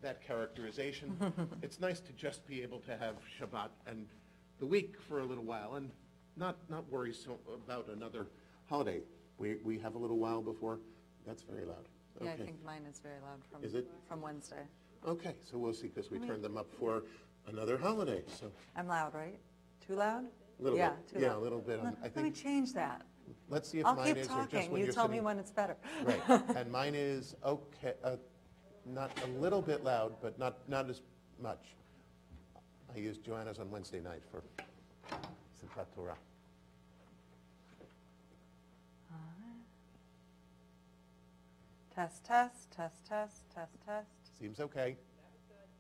that characterization. It's nice to just be able to have Shabbat and the week for a little while and not worry so about another holiday. We have a little while before. That's very loud. Okay. Yeah, I think mine is very loud from Wednesday. Okay, so we'll see, because we turned them up for another holiday, so. I'm loud, right? Too loud? A little yeah, bit. Too loud. A little bit. Let me change that. Let's see if I'll mine keep is, or just talking. when You you're tell sitting. me when it's better. Right, and mine is okay, not a little bit loud, but not as much. I used Joanna's on Wednesday night for Simchat Torah. Test, test, test, test, test, test. Seems okay.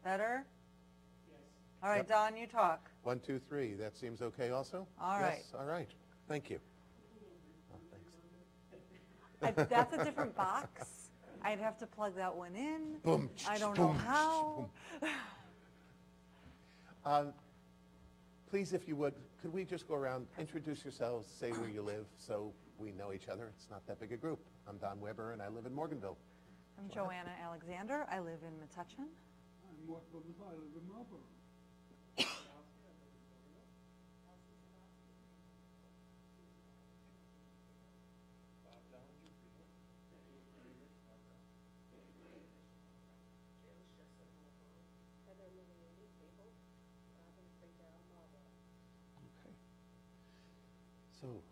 Better? Yes. All right, Yep. Don, you talk. 1, 2, 3. That seems okay also? All right. Yes, all right. Thank you. Oh, thanks. That's a different box. I'd have to plug that one in. Boom. I don't know boom, how. boom. Please, if you would, could we just go around, introduce yourselves, say where you live, so we know each other. It's not that big a group. I'm Don Weber, and I live in Morganville. I'm Joanna Alexander. I live in Metuchen. I'm Mark Blumenthal. I live in Marlboro. Okay. So,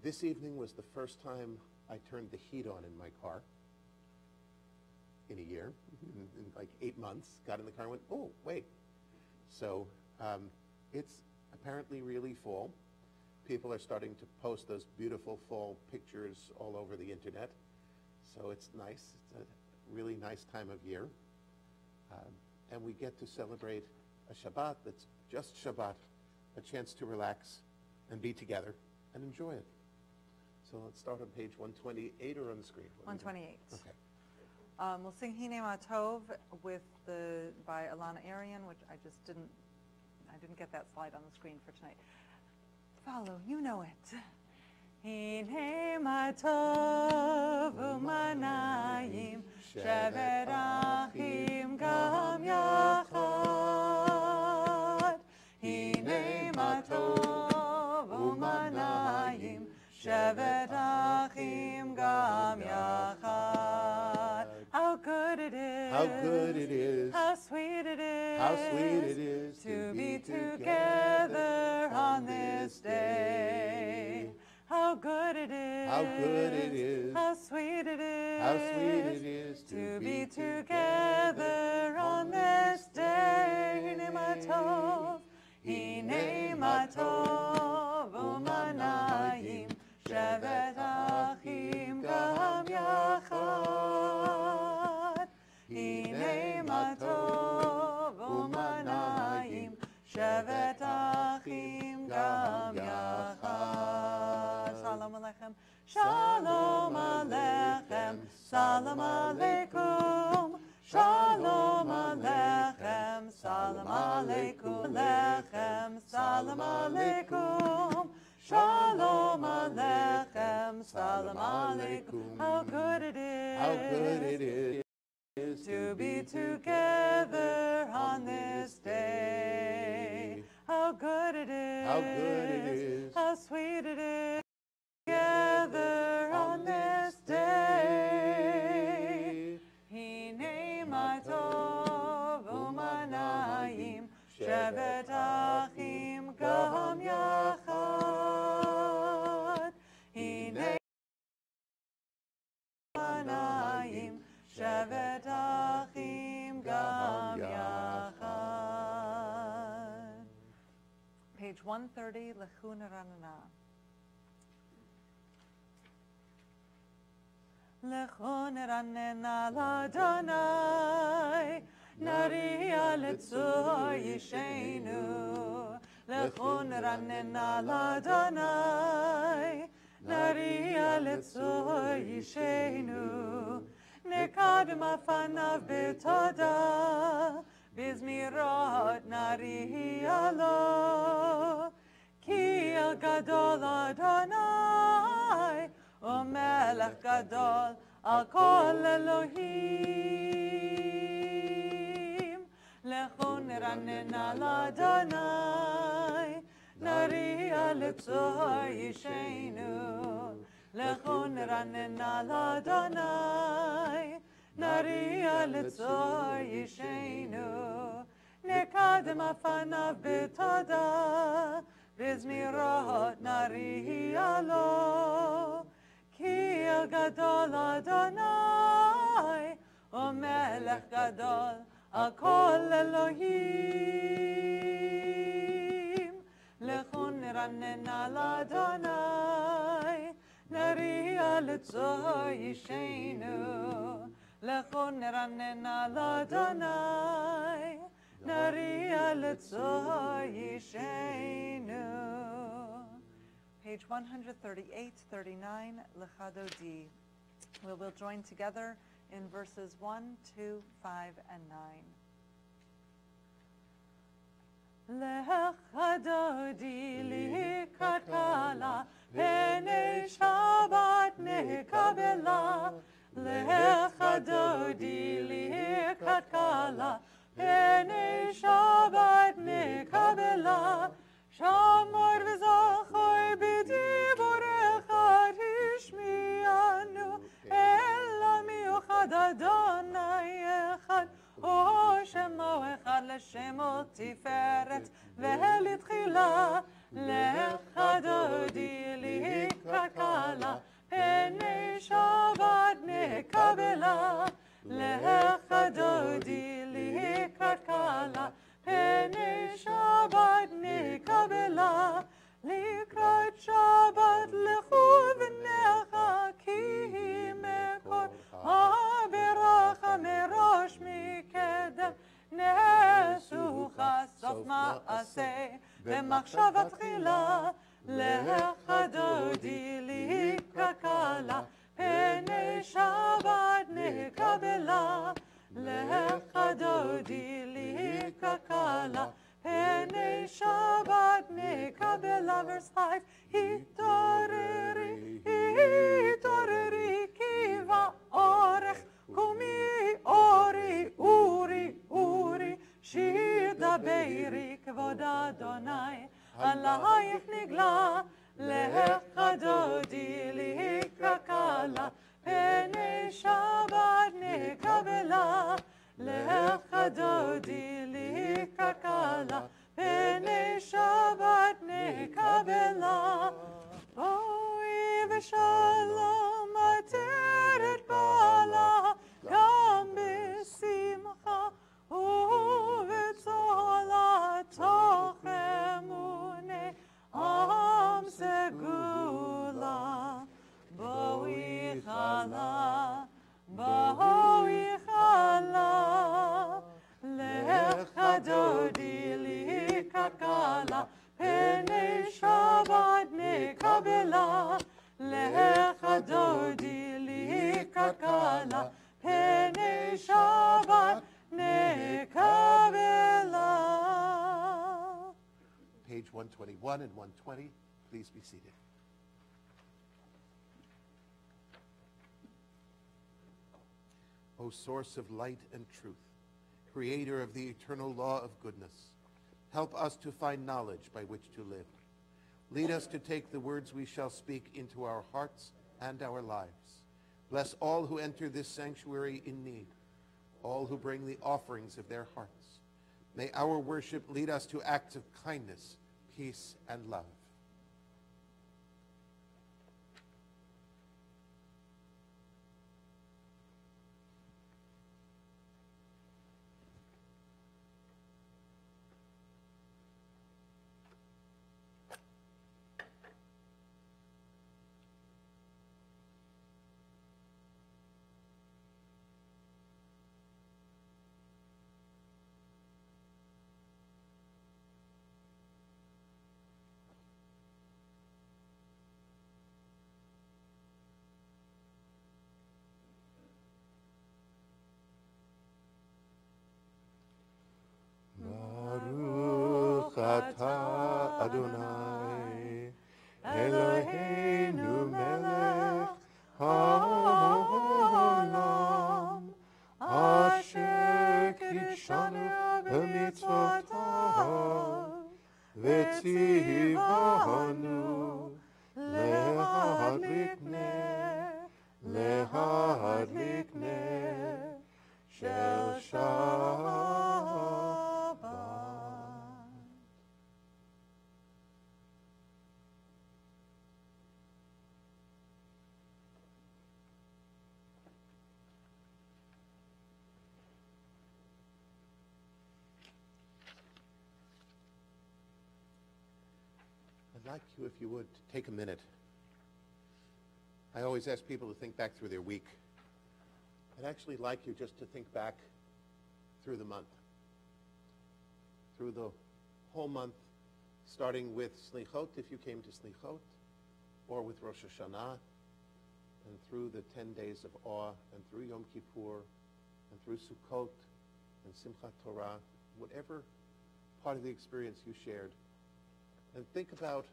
this evening was the first time I turned the heat on in my car in a year, in like 8 months. Got in the car and went, oh, wait. So it's apparently really fall. People are starting to post those beautiful fall pictures all over the internet. So it's nice. It's a really nice time of year. And we get to celebrate a Shabbat that's just Shabbat, a chance to relax and be together and enjoy it. So let's start on page 128 or on the screen? 128. Okay. We'll sing Hine Ma Tov by Alana Arian, which I didn't get that slide on the screen for tonight. Follow, you know it. Hine Ma Tov u'manayim shevet achim gam yachad. Hine Ma Tov u'manayim shevet achim gam yachad. How good it is. How good it is. How sweet it is. How sweet it is to be together on this day. How good it is. How good it is. How sweet it is. How sweet it is to be together on this day. Hine ma tov. Hine ma tov u'manayim shevet achim gam yachad. Hine ma tov u'manayim shevet achim gam yachad. Shalom aleichem. Shalom aleichem. Salam aleikum. Shalom aleichem. Salam aleikum. Lechem. Salam aleikum. Shalom aleichem. Salam aleikum. How good it is. How good it is to be together on this day. How good it is. How good it is. How sweet it is. Together on this day. Hine ma tov u'manayim shevet achim gam yachad. Hine u'manayim shevet achim gam yachad. Page 130, Lechun Ranana. Lechon ranena l'Adonai, nariya l'tzor yishenu. Lechon ranena l'Adonai, nariya l'tzor yishenu. Nekadem afanav b'toda, bizmirot nariya lo. Ki el gadol Adonai, O melech gadol al kol Elohim. לכו נרננה לאדוני, נריע לצור ישנו. לכו נרננה לאדוני, נריע לצור ישנו. נקדם אפניו בתודה, בזמירות נריע לו. כי גדול אדוני, ומלך גדול על כל אלוהים. לכו נרננה לאדוני, נריע לצור ישנו. לכו נרננה לאדוני, נריע לצור ישנו. Page 138-39, Lechado D. We will join together in verses 1, 2, 5, and 9. Lechado di likakala, pene Shabbat nekabela. Lechado di likakala, pene Shabbat nekabela. Shamor v'zachor b'diborecha tishmi'anu, ela miuchad Adonai echad, o shemo echad l'shemo tiferet ve'letchila. Lechado di likakala, penei Shabbat nekabela. Lechado di likakala, penei Shabbat nekabela. Likrat Shabbat lechu v'necha, ki mekor ha'beracha merosh mikedem. Nesucha sof ma'aseh v'machshava tchila. Lechado di likakala, penei Shabbat nekabela. Lechado di likakala, penei Shabbat nekabela. Verse 5. Hitoreri, hitoreri, kiva orech, kumi ori, uri, uri, shida beiri, kvod Adonai, alayich nigla. Lechado di likakala, penei Shabbat nekabela. Lechado di likakala, penei Shabbat nekabela. Boi v'shalom ateret bala, gam b'simcha u'v'tzola toch emune am segula. Boi chala, boi chala. Lechado di likakala, penei Shabbat nekabela. Lechado di likakala, penei Shabbat nekabela. Page 121 and 120, please be seated. O source of light and truth, creator of the eternal law of goodness, help us to find knowledge by which to live. Lead us to take the words we shall speak into our hearts and our lives. Bless all who enter this sanctuary in need, all who bring the offerings of their hearts. May our worship lead us to acts of kindness, peace, and love. Atah Adonai Eloheinu melech haolam asher kidshanu like you, if you would, to take a minute. I always ask people to think back through their week. I'd actually like you just to think back through the month, through the whole month, starting with Slichot, if you came to Slichot, or with Rosh Hashanah, and through the 10 days of awe, and through Yom Kippur, and through Sukkot, and Simchat Torah, whatever part of the experience you shared. And think about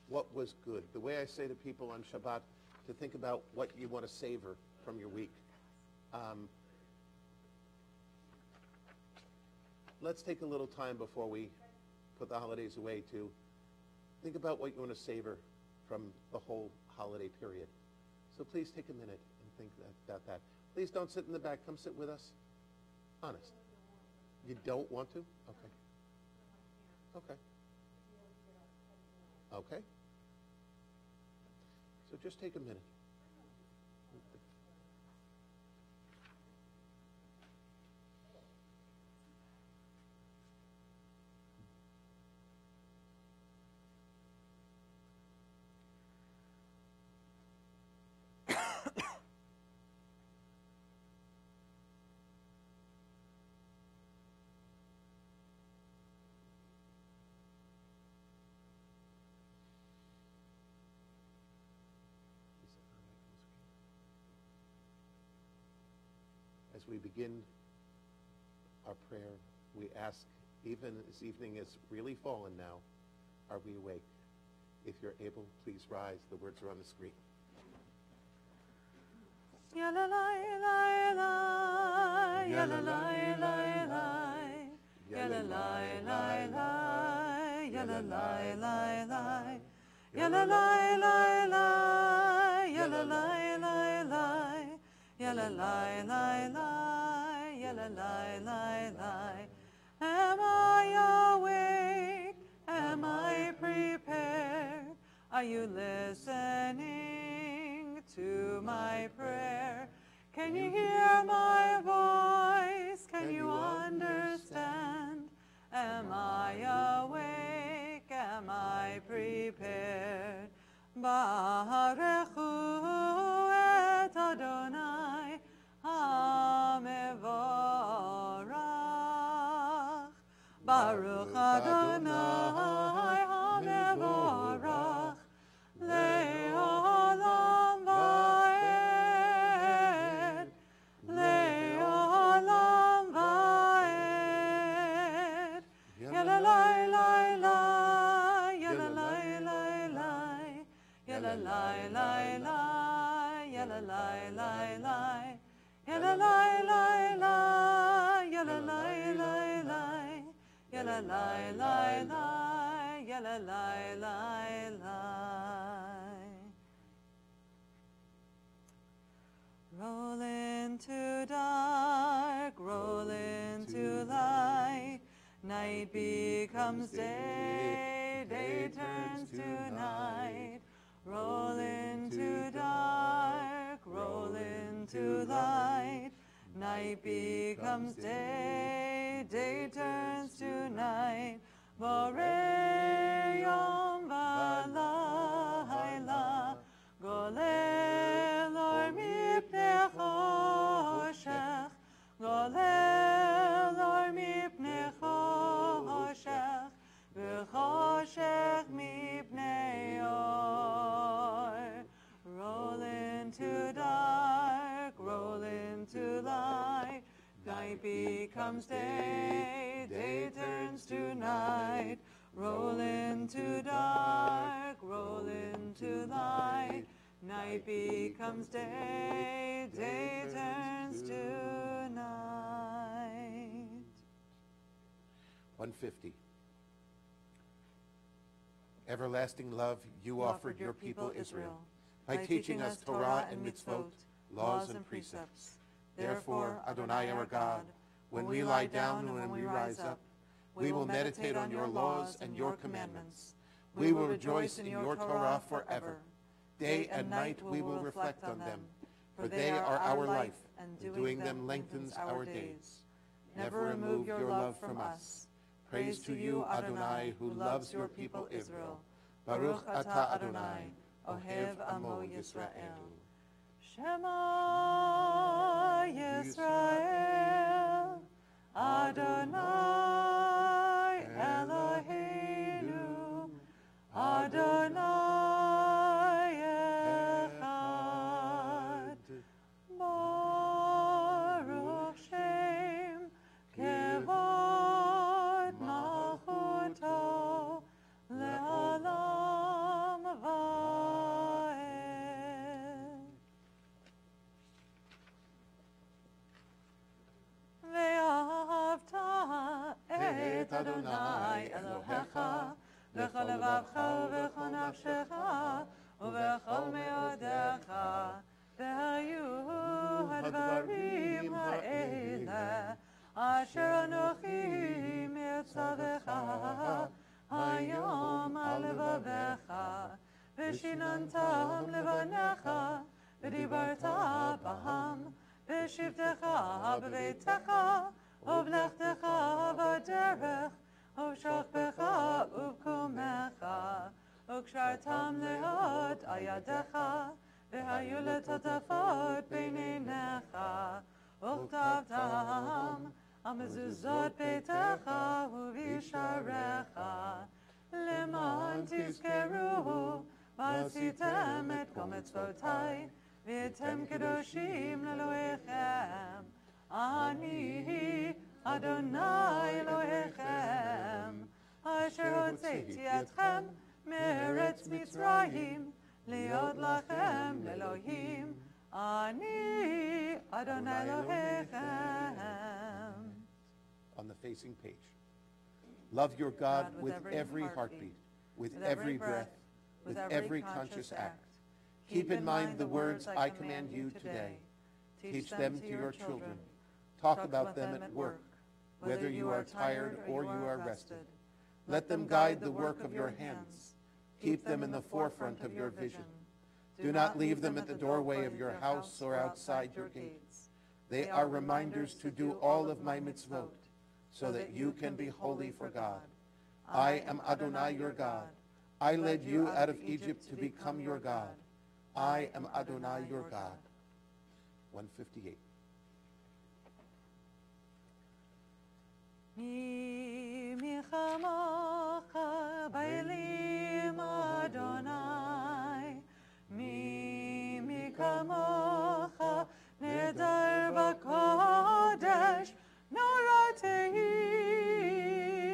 what was good. The way I say to people on Shabbat, to think about what you want to savor from your week. Let's take a little time before we put the holidays away to think about what you want to savor from the whole holiday period. So please take a minute and think about that. Please don't sit in the back. Come sit with us. Honest. You don't want to? Okay. Okay. Okay. So just take a minute. As we begin our prayer, we ask, even this evening is really fallen now, are we awake? If you're able, please rise. The words are on the screen. Ya la la la la, ya la la la la, ya la la la la, ya la la la la, ya la la la la, ya la la la la, ya la la la la, ya la la la la. Am I awake? Am I prepared? Are you listening to my prayer? Can you hear my voice? Can you understand? Am I awake? Am I prepared? Barechu et Adonai HaMevorach. Baruch Adonai HaMevorach. Le'olam va'ed. Le'olam va'ed. Yalalai lai lai. Yalalai lai lai. Yalalai lai lai. Yalalai lai lai. Yalalai lai lai. Yalalai lai lai. Yalalai lai lai. Yalalai lai lai. Roll into dark, roll into light. Night becomes day, day turns to night. Roll into dark, roll into light. Night becomes day, day turns to night. Borei yom v'layla, golel or mipnei choshech, golel or mipnei choshech, v'choshech mipnei or. Roll into dark, roll into light. Night becomes day, day turns to night. Roll into dark, roll into light. Night becomes day, day turns to night. 150. Everlasting love, you offered your people Israel by teaching us Torah and mitzvot, laws and precepts. Therefore, Adonai our God, when we lie down and when we rise up, we will meditate on your laws and your commandments. We will rejoice in your Torah forever. Day and night we will reflect on them, for they are our life, and doing them lengthens our days. Never remove your love from us. Praise to you, Adonai, who loves your people Israel, Baruch atah Adonai, Ohev Amo Yisrael. Shema Yisrael, Adonai Eloheinu, Adonai Echad. Baruch Shem Kevod Malchuto Le'olam Va'ed. Ve'ahavta et Adonai Elohecha v'chol levavcha v'chol nafshecha u'v'chol me'odecha v'hayu hadvarim ha'ele asher anochi mitzavecha hayom al levavecha v'shinantam levanecha v'dibarta b'ham v'shivtecha b'veitecha uv'lechtecha b'derech uv'shachbecha uv'kumecha וקשרתם להיות על ידיך, והיו לטוטפות בעיניך, וכתבתם על מזוזות ביתך ובשעריך, למען תזכרו ועשיתם את כל מצוותיי, והייתם קדושים לאלוהיכם. אני אדוני אלוהיכם, אשר הוצאתי אתכם מארץ מצרים, להיות לכם לאלוהים, אני אדוני אלוהיכם. On the facing page. Love your God with every heartbeat, with every breath, with every conscious act. Keep in mind the words I command you today. Teach them to your children. Talk about them at work, whether you are tired or you are rested. Let them guide the work of your hands. Keep them in the forefront of your vision. Do not leave them at the doorway of your house or outside your gates. They are reminders to do all of my mitzvot, so that you can be holy for God. I am Adonai your God. I led you out of Egypt to become your God. I am Adonai your God. 158. מי כמוך באלים אדוני, מי כמוך נהדר בקודש, נורא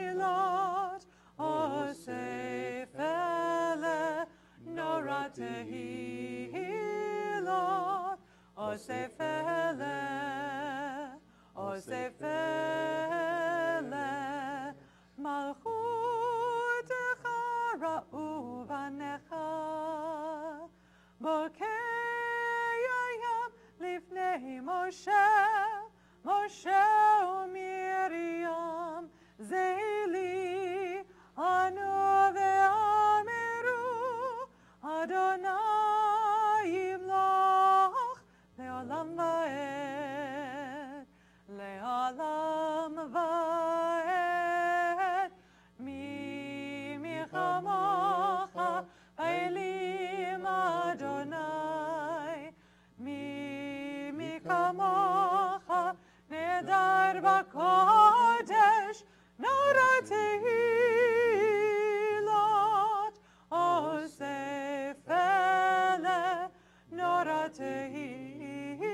תהילות, אוסף אלה, נורא תהילות, אוסף אלה, אוסף אלה, מלכותך ראו בניך, בוקי הים לפני משה ומרים, זה לי אנו ואמרו, אדוני ימלוך לעולם ועד, לעולם ועד. מי כמוך באלים אדוני, מי כמוך נהדר בקודש, נורא תהילות, אוסף אלה, נורא תהילות,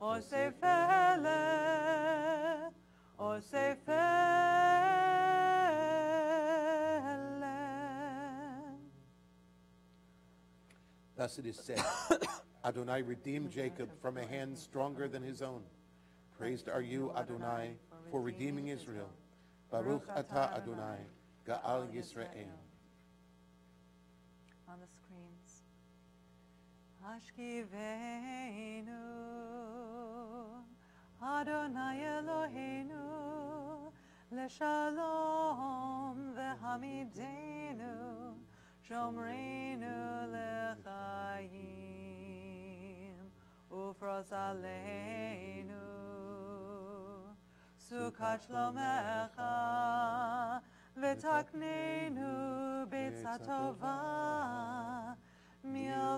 אוסף אלה, אוסף אלה. Thus it is said, Adonai redeemed Jacob from a hand stronger than his own. Praised are you, Adonai, for redeeming Israel. Baruch atah Adonai, Ga'al Yisrael. On the screens. Ashkivenu, Adonai Eloheinu, Leshalom v'hamidenu, Shomreinu lechayim, Ufros aleinu, Sukkot shlomecha, V'taknenu בעצה טובה מלפניך,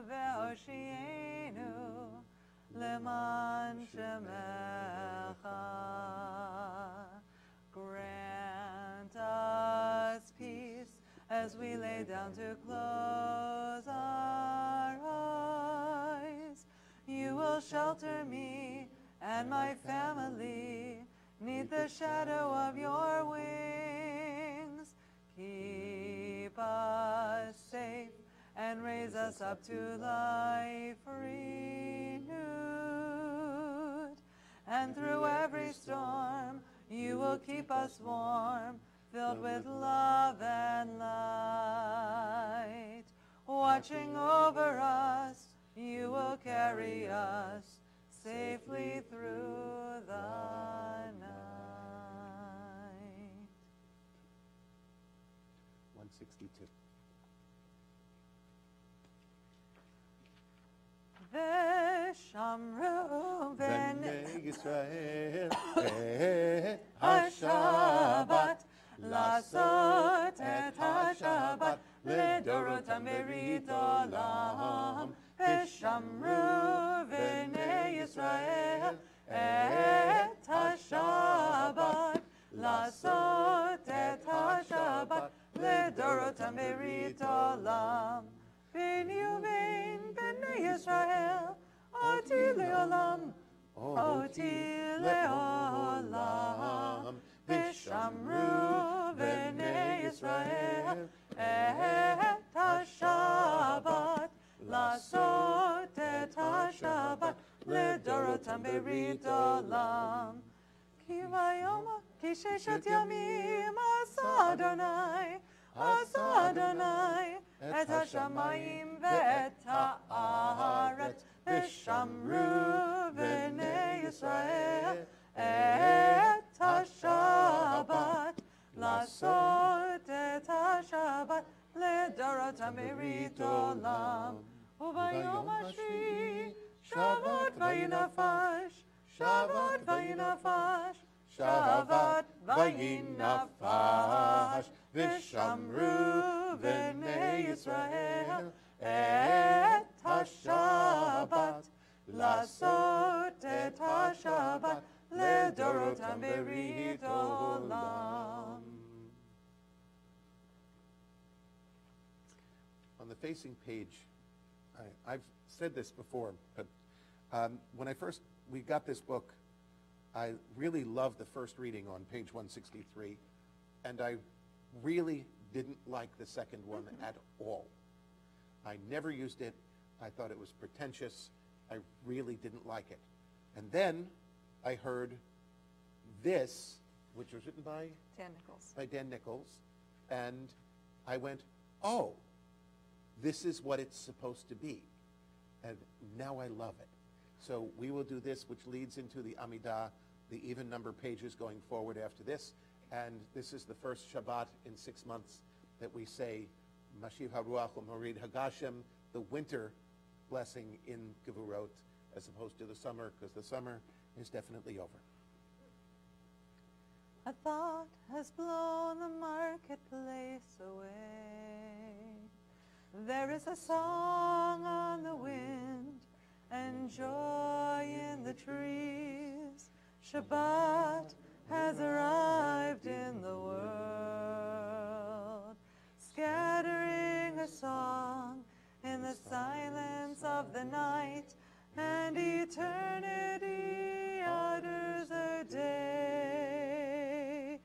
והושיענו למען שמך. Grant us peace as we lay down to close our eyes. You will shelter me and my family 'neath the shadow of your wings. Keep us safe and raise us up to life renewed. And through every storm, you will keep us warm, filled with love and light. Watching over us, you will carry us safely through the night. 162. Veshamru Bnei Yisrael et השבת, לעשות את השבת לדורותם ברית עולם. ושמרו בני ישראל את השבת, לעשות את השבת לדורותם ברית עולם. ביני ובין בני ישראל אותי לעולם, אותי לעולם. ושמרו בני ישראל את השבת, לעשות את השבת לדורותם ברית עולם. כי ששת ימים עשה אדוני את השמיים ואת הארץ. ושמרו בני ישראל את השבת, לעשות את השבת לדורותם ברית עולם. וביום השביעי שבת וינפש, שבת וינפש, שבת וינפש. ושמרו בני ישראל את השבת, לעשות את השבת לדורותם ברית עולם. On the facing page, I've said this before, but when we got this book, I really loved the first reading on page 163, and I really didn't like the second one at all. I never used it. I thought it was pretentious. I really didn't like it. And then I heard this, which was written by Dan Nichols, and I went, oh, this is what it's supposed to be. And now I love it. So we will do this, which leads into the Amidah, the even number pages going forward after this. And this is the first Shabbat in 6 months that we say, Mashiv HaRuach U'Morid HaGashem, the winter blessing in Gevurot, as opposed to the summer, because the summer is definitely over. A thought has blown the marketplace away. There is a song on the wind and joy in the trees. Shabbat has arrived in the world, scattering a song in the silence of the night, and eternity utters a day,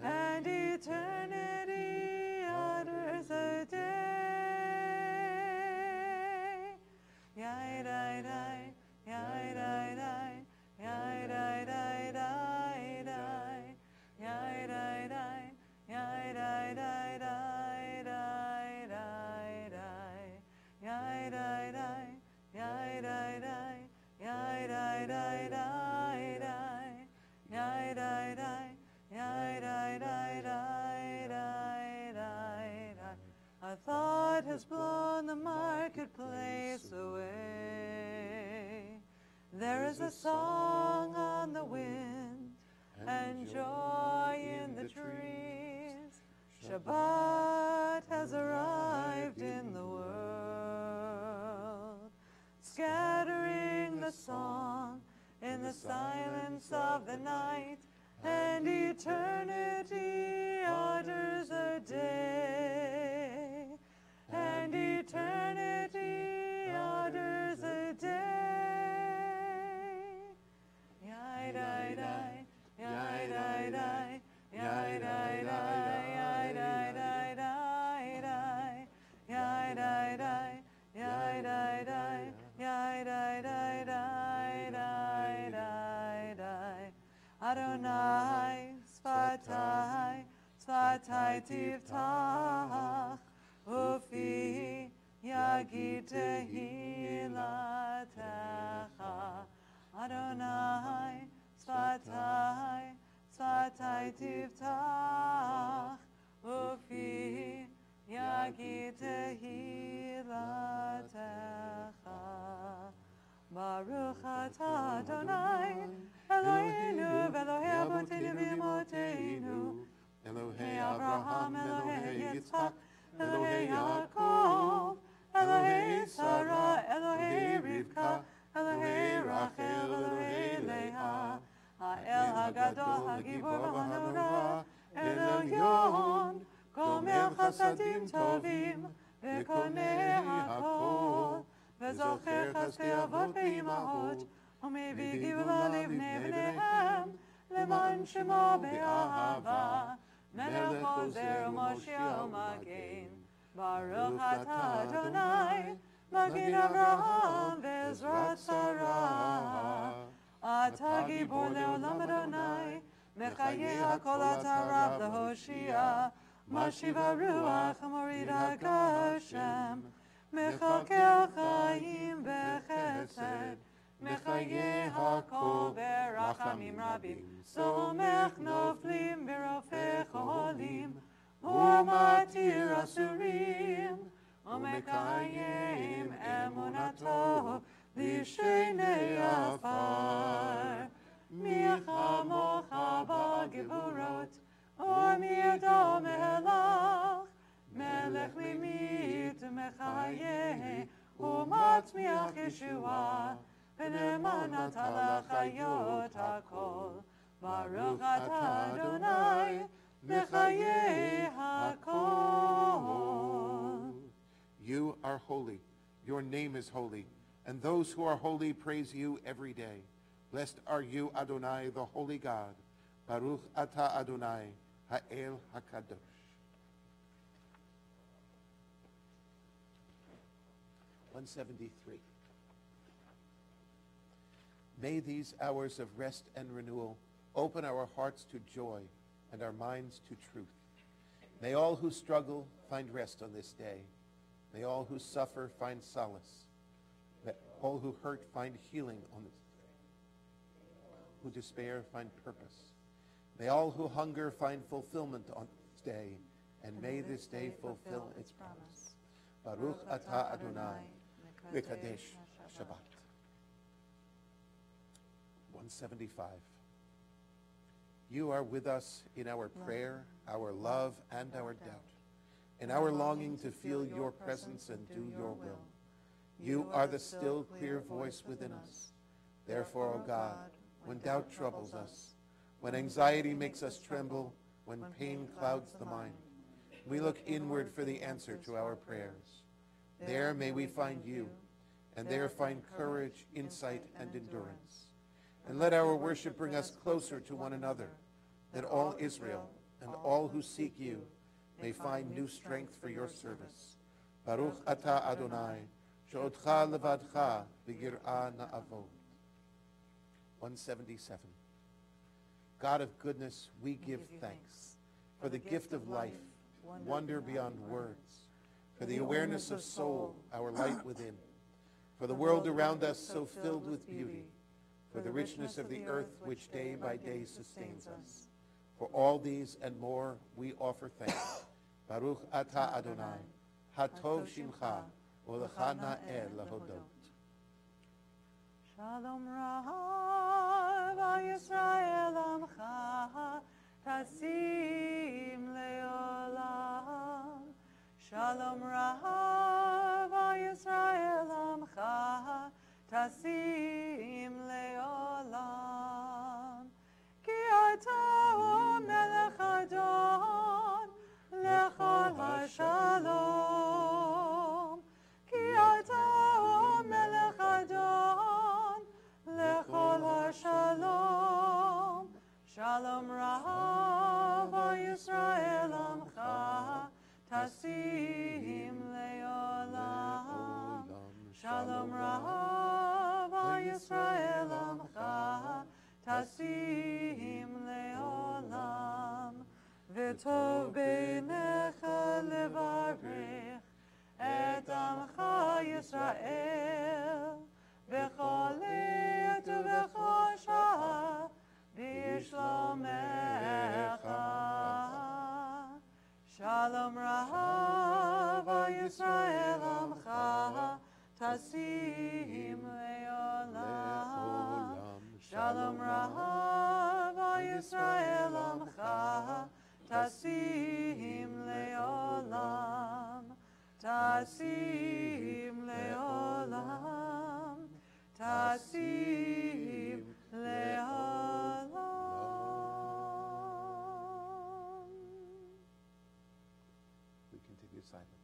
and eternity utters a day. Yai dai dai, yai dai dai, yai dai dai dai dai, yai dai dai, yai dai dai dai dai dai dai, yai dai dai, yai dai dai, yai dai dai dai dai, yai dai dai, yai dai dai dai dai dai dai. A thought has blown the marketplace away. There is a song on the wind and joy in the trees. Shabbat has arrived in the world, scattering the song in the silence of the night, and eternity orders a day, and eternity orders a day. Yai dai dai, yai dai dai, yai dai dai, yai dai dai dai dai, yai dai dai, yai dai dai, yai dai dai dai dai dai dai. Adonai Sfatai, Sfatai Tiftach, Ufi Yagid Tehilatecha. Adonai Sfatai, Sfatai Tiftach, Ufi Yagid Tehilatecha. Baruch atah Adonai, Eloheinu v'Elohei Avotenu v'Imotenu, Elohei Abraham, Elohei Yitzchak, Elohei Yaakov, Elohei Sarah, Elohei Rivka, Elohei Rachel, Elohei Leah, Ha'el HaGadol, HaGibor v'Hanora, El Elyon, Gomer Chasadim Tovim, V'Konei HaKol, וזוכר חסדי אבות ואימהות, ומביא גאולה לבני בניהם, למען שמו באהבה, מלך עוזר ומושיע ומגן. ברוך אתה אדוני, מגן אברהם ועזרת שרה. אתה גיבור לעולם אדוני, מחיי הכל אתה רב להושיע, משיב הרוח ומוריד הגשם. מחכה חיים בחסד, מחיי הכל ברחמים רבים, סומך נופלים ברופא חולים, ומתיר אסורים, ומקיים אמונתו לשני עפר. מי כמוך בגבורות, ומי ידו מלך, מלך ממית ומחיה, ומצמיח ישועה, ונאמן אתה לחיות הכל. ברוך אתה אדוני, לחיי הכל. You are holy. Your name is holy. And those who are holy praise you every day. Blessed are you, Adonai, the holy God. Baruch ata Adonai, ha'el hakadosh. (173). May these hours of rest and renewal open our hearts to joy and our minds to truth. May all who struggle find rest on this day. May all who suffer find solace. May all who hurt find healing on this day. Who despair find purpose. May all who hunger find fulfillment on this day. And may this day fulfill its promise. Baruch atah Adonai, V'kadesh Shabbat. 175. You are with us in our prayer, our love, and our doubt, in our longing to feel your presence and do your will. You are the still, clear voice within us. Therefore, O God, when doubt troubles us, when anxiety makes us tremble, when pain clouds the mind, we look inward for the answer to our prayers. There may we find you, and there find courage, insight, and endurance. And let our worship bring us closer to one another, that all Israel and all who seek you may find new strength for your service. Baruch atah Adonai, she'otcha levadcha b'yirah na'avod. 177. God of goodness, we give thanks for the gift of life, wonder beyond words, for the awareness of soul, our light within, for the world around us so filled with beauty, for the richness of the earth which day by day sustains us. For all these and more we offer thanks. Baruch atah Adonai, hatov shimcha, u'lecha na'eh lahodot. Shalom Rav Yisrael Amcha. tasim leolam. Shalom Rav Yisrael Amcha, tasim leolam. Ki ata melech adon lechol hashalom. Ki ata melech adon lechol hashalom. Shalom Rav Yisrael Amcha, tasim leolam. Shalom Rav Yisrael Amcha, tasim leolam. V'tov beinecha levarech et amcha Yisrael b'chol עת ובכל שעה בשלומך. Shalom Rav Yisrael Amcha, tasim leolam. Shalom Rav Yisrael Amcha, tasim leolam. Tasim leolam. Tasim leolam. We continue silently.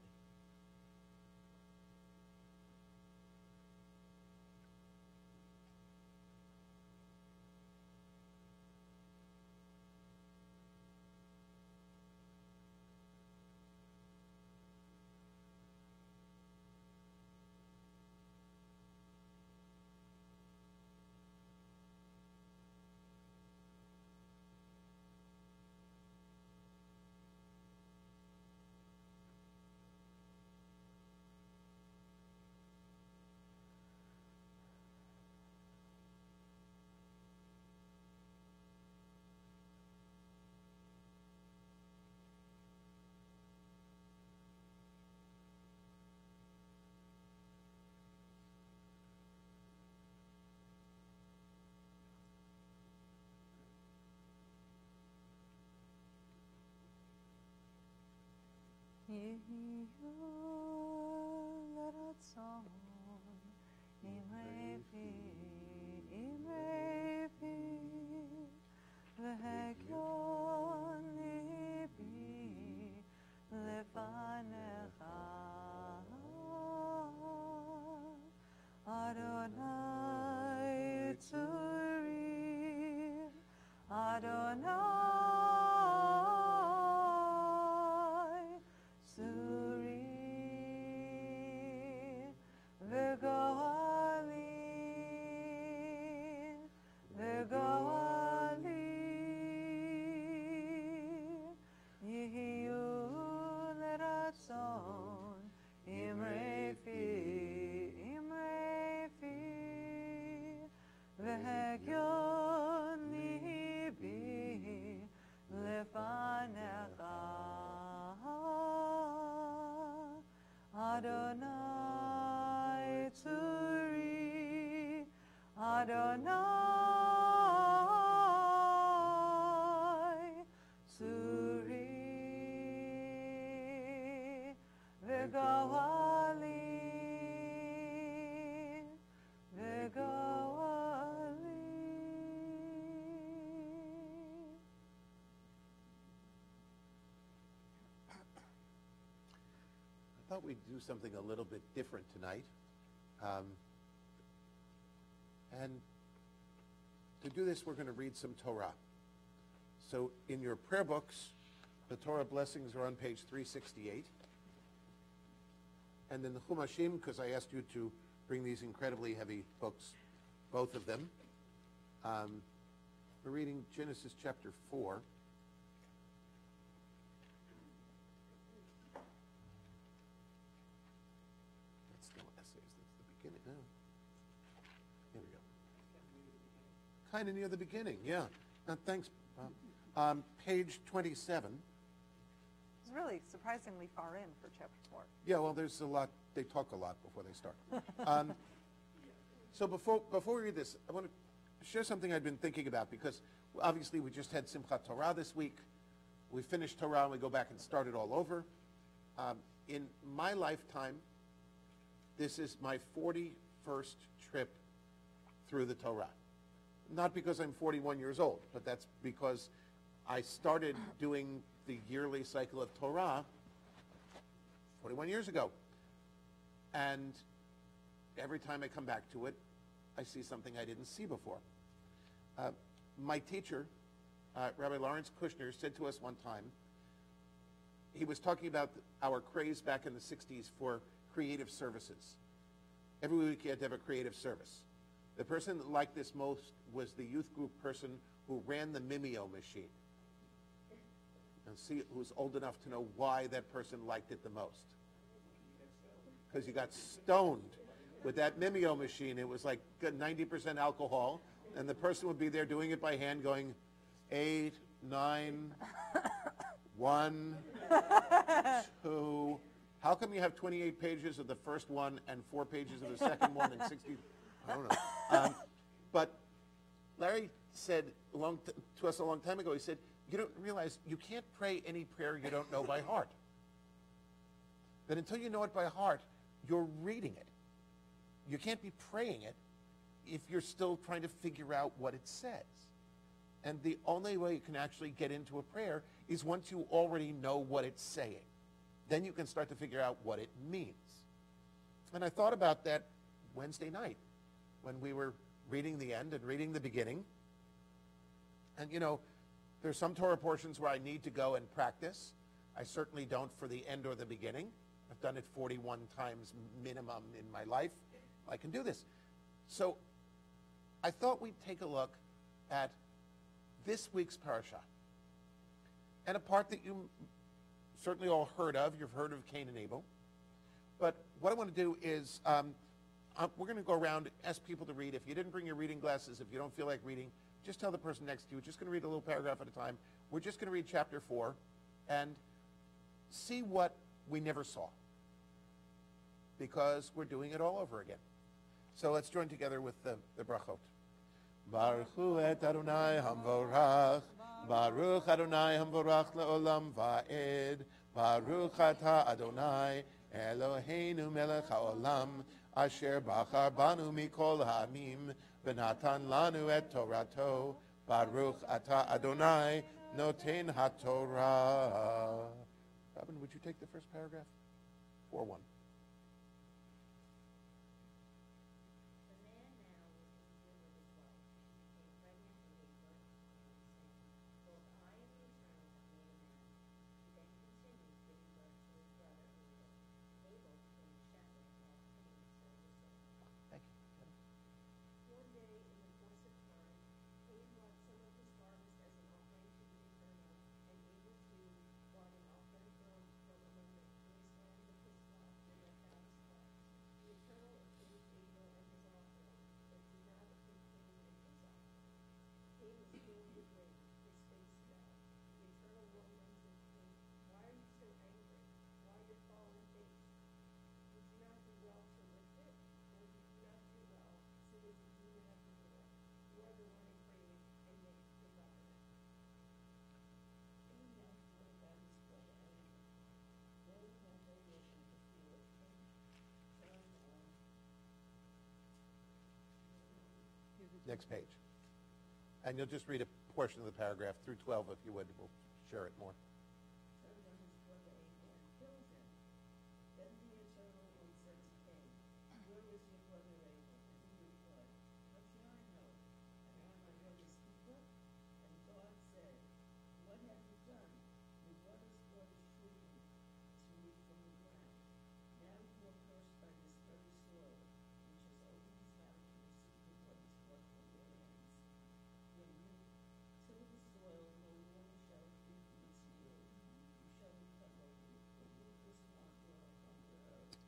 Adonai Tzuri, Adonai Tzuri, V'goali, V'goali, Yihiyu l'ratzon, Imrei fi, Imrei fi, V'hegyon libi lefanecha. Adonai Tzuri, Adonai Tzuri, V'goali, V'goali. I thought we'd do something a little bit different tonight. And to do this, we're going to read some Torah. So in your prayer books, the Torah blessings are on page 368. And then the Chumashim, because I asked you to bring these incredibly heavy books, both of them. We're reading Genesis chapter 4. That's still essays. That's the beginning. No. Here we go. Kind of near the beginning, yeah. Thanks. Page 27. It's really surprisingly far in for chapter 4. Yeah, well, there's a lot. They talk a lot before they start. So before we read this, I want to share something I've been thinking about, because Obviously, we just had Simchat Torah this week. We finished Torah and we go back and start it all over. In my lifetime, this is my 41st trip through the Torah. Not because I'm 41 years old, but that's because I started doing the yearly cycle of Torah 41 years ago. And every time I come back to it, I see something I didn't see before. My teacher, Rabbi Lawrence Kushner, said to us one time, he was talking about our craze back in the 60s for creative services. Every week you had to have a creative service. The person that liked this most was the youth group person who ran the Mimeo machine. And see who's old enough to know why that person liked it the most. Because you got stoned with that Mimeo machine. It was like 90% alcohol, and the person would be there doing it by hand going 8, 9, 1, 2. How come you have 28 pages of the first one and 4 pages of the second one and 60? I don't know. But Larry said to us a long time ago, he said, you don't realize you can't pray any prayer you don't know by heart. That until you know it by heart, you're reading it. You can't be praying it if you're still trying to figure out what it says. And the only way you can actually get into a prayer is once you already know what it's saying. Then you can start to figure out what it means. And I thought about that Wednesday night when we were reading the end and reading the beginning. And you know, there's some Torah portions where I need to go and practice. I certainly don't for the end or the beginning. I've done it 41 times minimum in my life. I can do this. So I thought we'd take a look at this week's parasha. And a part that you certainly all heard of. You've heard of Cain and Abel. But what I want to do is we're going to go around, ask people to read. If you didn't bring your reading glasses, if you don't feel like reading, just tell the person next to you. We're just going to read a little paragraph at a time. We're just going to read chapter 4 and see what we never saw, because we're doing it all over again. So let's join together with the brachot. Baruch hu et Adonai hamvorach, Baruch Adonai hamvorach leolam va'ed, Baruch ata Adonai Eloheinu melech haolam, asher bachar banu mikol ha'amim, v'natan lanu et Torato, Baruch ata Adonai noten haTorah. Robin, would you take the first paragraph? 4:1. Next page. And you'll just read a portion of the paragraph through 12 if you would. We'll share it more.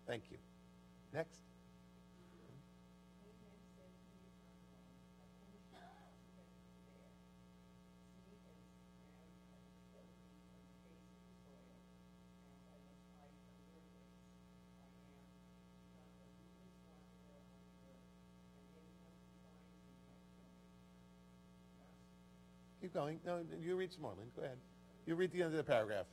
Thank you. Next. keep going. No, you read some more, Lynn. Go ahead. You read the end of the paragraph.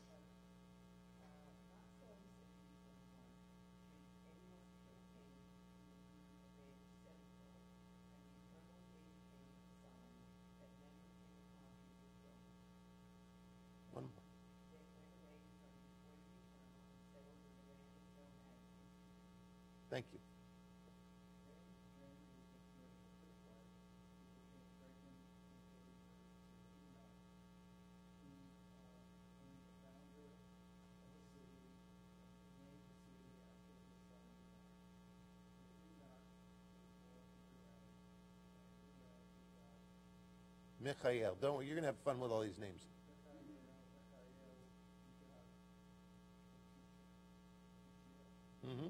One more. Thank you. Michael. Don't worry, you're going to have fun with all these names. Mm-hmm.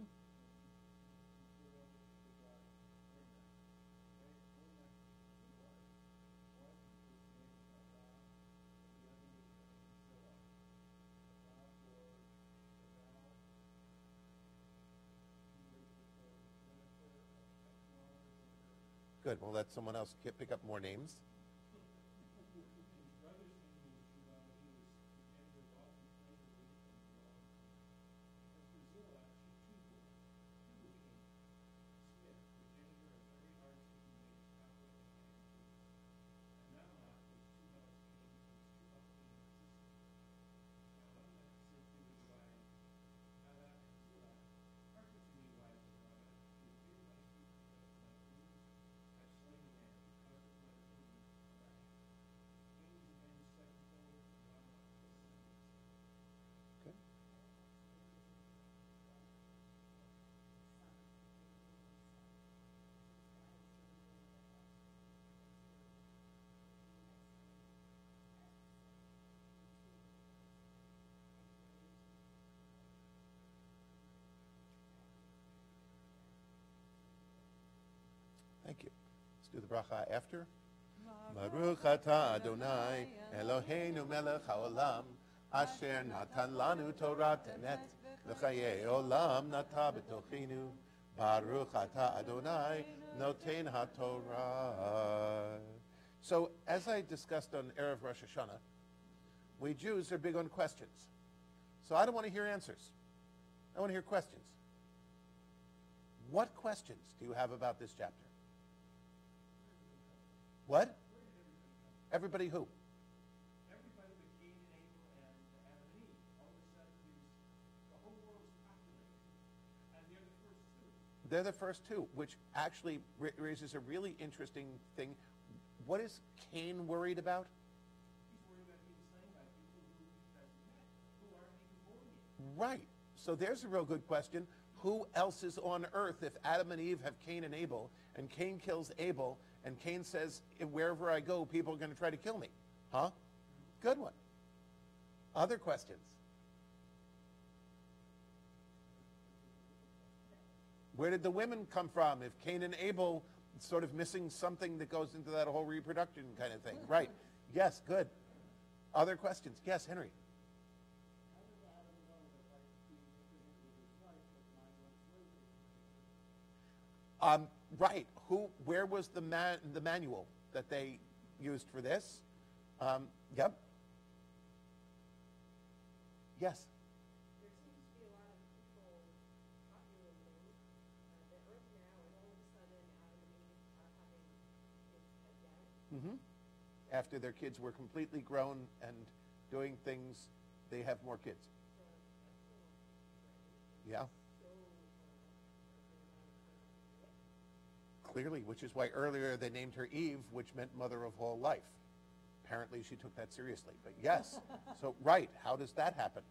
Good. We'll let someone else pick up more names. Okay. Thank you. Let's do the bracha after. Baruch atah Adonai Eloheinu melech haolam asher natan lanu Torah emet v'chayei olam nata b'tochinu. Baruch atah Adonai noten haTorah. So, as I discussed on Erev Rosh Hashanah, we Jews are big on questions. So I don't want to hear answers. I want to hear questions. What questions do you have about this chapter? What? Everybody who? Everybody but Cain and Abel and Adam and Eve. All of a sudden, the whole world's populated, and they're the first two. They're the first two, which actually raises a really interesting thing. What is Cain worried about? He's worried about being slain by people who he hasn't met, who aren't even born yet. Right. So there's a real good question. Who else is on earth if Adam and Eve have Cain and Abel, and Cain kills Abel, and Cain says, wherever I go, people are going to try to kill me? Huh? Good one. Other questions? Where did the women come from if Cain and Abel sort of missing something that goes into that whole reproduction kind of thing? Right. Yes, good. Other questions? Yes, Henry. Right. Where was the manual that they used for this? Yep. Yes. There seems to be a lot of people populating the earth now, and all of a sudden Adam and Eve are having kids again. After their kids were completely grown and doing things, they have more kids. So that's a little strange. Yeah. So are they not it? Clearly, which is why earlier they named her Eve, which meant mother of all life. Apparently she took that seriously, but yes. So, right, how does that happen?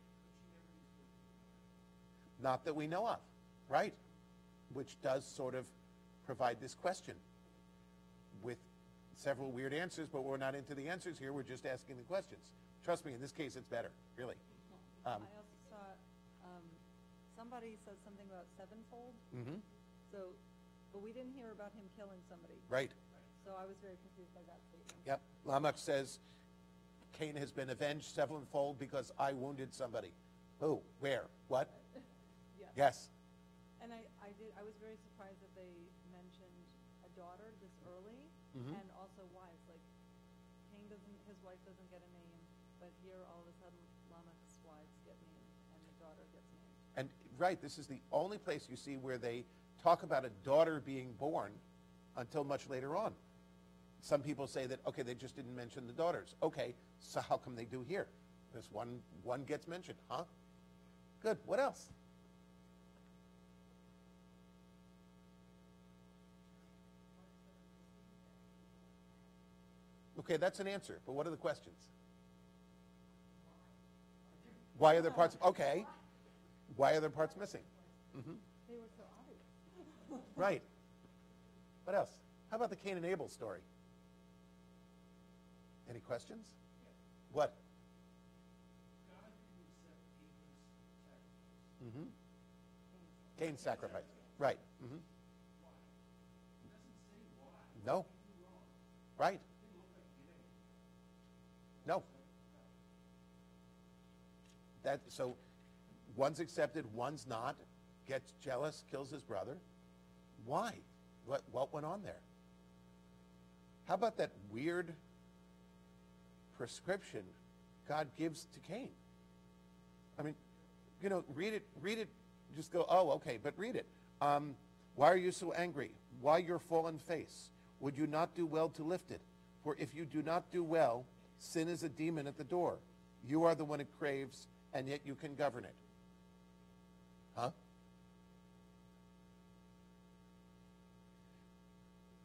Not that we know of, right? Which does sort of provide this question with several weird answers, but we're not into the answers here, we're just asking the questions. Trust me, in this case it's better, really. I also saw, somebody said something about sevenfold, so, but we didn't hear about him killing somebody. Right. So I was very confused by that statement. Yep. Lamech says, Cain has been avenged sevenfold because I wounded somebody. Who? Where? What? Yes. And I was very surprised that they mentioned a daughter this early, and also wives. Like, Cain his wife doesn't get a name, but here all of a sudden Lamech's wives get named and the daughter gets named. And right, this is the only place you see where they talk about a daughter being born until much later on. Some people say that, okay, they just didn't mention the daughters. Okay, so how come they do here? This one gets mentioned, huh? Good. What else? Okay, that's an answer, but what are the questions? Why are there parts? Okay. Why are there parts missing? Mm-hmm. They were so obvious. Right. What else? How about the Cain and Abel story? Any questions? What? God didn't accept Abel's sacrifice. Mm-hmm. Cain's sacrifice. Right. Mm-hmm. Why? It doesn't say why. No. He wrong. Right. It didn't look like he did anything. No. That so one's accepted, one's not. Gets jealous, kills his brother. Why? What went on there? How about that weird prescription God gives to Cain? I mean, read it, just go, oh, okay, but read it. Why are you so angry? Why your fallen face? Would you not do well to lift it? For if you do not do well, sin is a demon at the door. You are the one it craves, and yet you can govern it. Huh?